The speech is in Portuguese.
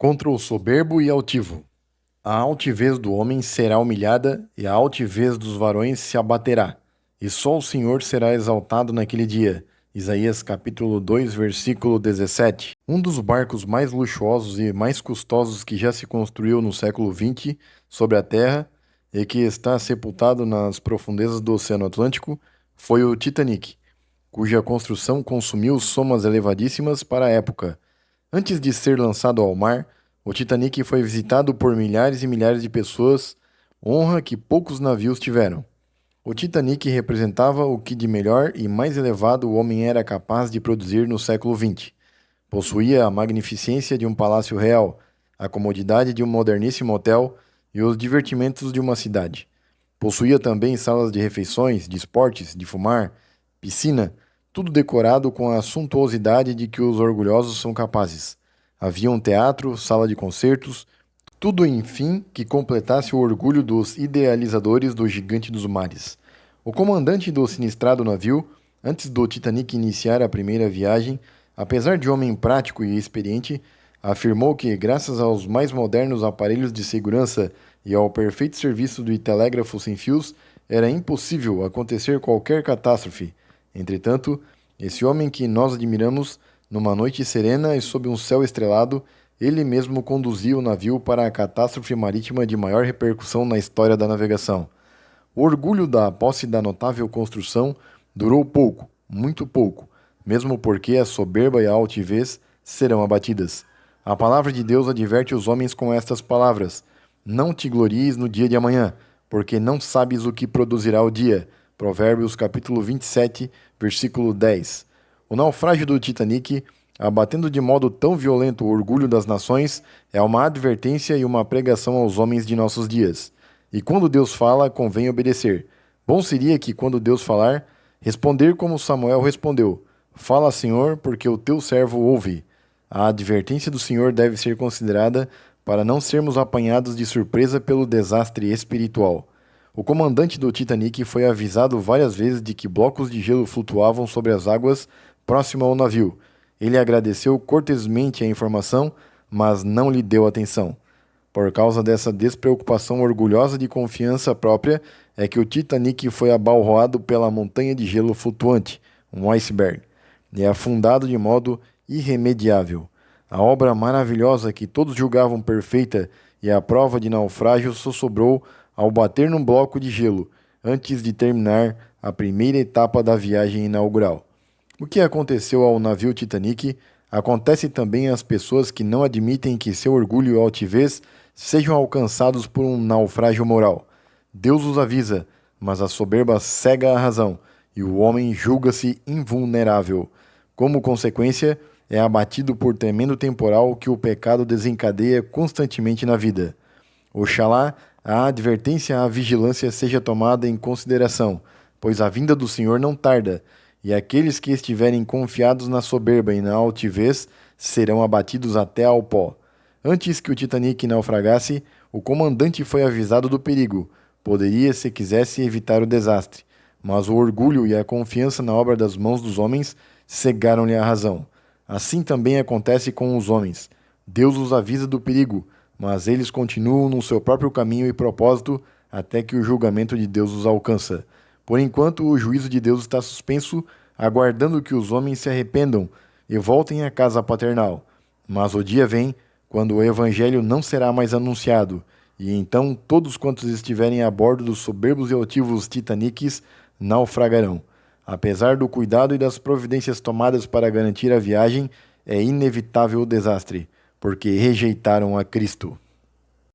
Contra o soberbo e altivo. A altivez do homem será humilhada, e a altivez dos varões se abaterá. E só o Senhor será exaltado naquele dia. Isaías capítulo 2, versículo 17. Um dos barcos mais luxuosos e mais custosos que já se construiu no século XX sobre a Terra e que está sepultado nas profundezas do Oceano Atlântico foi o Titanic, cuja construção consumiu somas elevadíssimas para a época. Antes de ser lançado ao mar, o Titanic foi visitado por milhares e milhares de pessoas, honra que poucos navios tiveram. O Titanic representava o que de melhor e mais elevado o homem era capaz de produzir no século XX. Possuía a magnificência de um palácio real, a comodidade de um moderníssimo hotel e os divertimentos de uma cidade. Possuía também salas de refeições, de esportes, de fumar, piscina, tudo decorado com a suntuosidade de que os orgulhosos são capazes. Havia um teatro, sala de concertos, tudo, enfim, que completasse o orgulho dos idealizadores do gigante dos mares. O comandante do sinistrado navio, antes do Titanic iniciar a primeira viagem, apesar de homem prático e experiente, afirmou que, graças aos mais modernos aparelhos de segurança e ao perfeito serviço do telégrafo sem fios, era impossível acontecer qualquer catástrofe. Entretanto, esse homem que nós admiramos, numa noite serena e sob um céu estrelado, ele mesmo conduziu o navio para a catástrofe marítima de maior repercussão na história da navegação. O orgulho da posse da notável construção durou pouco, muito pouco, mesmo porque a soberba e a altivez serão abatidas. A palavra de Deus adverte os homens com estas palavras: não te glories no dia de amanhã, porque não sabes o que produzirá o dia. Provérbios capítulo 27, versículo 10. O naufrágio do Titanic, abatendo de modo tão violento o orgulho das nações, é uma advertência e uma pregação aos homens de nossos dias. E quando Deus fala, convém obedecer. Bom seria que, quando Deus falar, responder como Samuel respondeu: Fala, Senhor, porque o teu servo ouve. A advertência do Senhor deve ser considerada para não sermos apanhados de surpresa pelo desastre espiritual. O comandante do Titanic foi avisado várias vezes de que blocos de gelo flutuavam sobre as águas próximo ao navio. Ele agradeceu cortesmente a informação, mas não lhe deu atenção. Por causa dessa despreocupação orgulhosa de confiança própria, é que o Titanic foi abalroado pela montanha de gelo flutuante, um iceberg, e afundado de modo irremediável. A obra maravilhosa que todos julgavam perfeita e a prova de naufrágio só sobrou ao bater num bloco de gelo, antes de terminar a primeira etapa da viagem inaugural. O que aconteceu ao navio Titanic acontece também às pessoas que não admitem que seu orgulho e altivez sejam alcançados por um naufrágio moral. Deus os avisa, mas a soberba cega a razão, e o homem julga-se invulnerável. Como consequência, é abatido por tremendo temporal que o pecado desencadeia constantemente na vida. Oxalá a advertência à vigilância seja tomada em consideração, pois a vinda do Senhor não tarda, e aqueles que estiverem confiados na soberba e na altivez serão abatidos até ao pó. Antes que o Titanic naufragasse, o comandante foi avisado do perigo. Poderia, se quisesse, evitar o desastre, mas o orgulho e a confiança na obra das mãos dos homens cegaram-lhe a razão. Assim também acontece com os homens. Deus os avisa do perigo, mas eles continuam no seu próprio caminho e propósito até que o julgamento de Deus os alcança. Por enquanto, o juízo de Deus está suspenso, aguardando que os homens se arrependam e voltem à casa paternal. Mas o dia vem quando o evangelho não será mais anunciado, e então todos quantos estiverem a bordo dos soberbos e altivos Titanics naufragarão. Apesar do cuidado e das providências tomadas para garantir a viagem, é inevitável o desastre, porque rejeitaram a Cristo.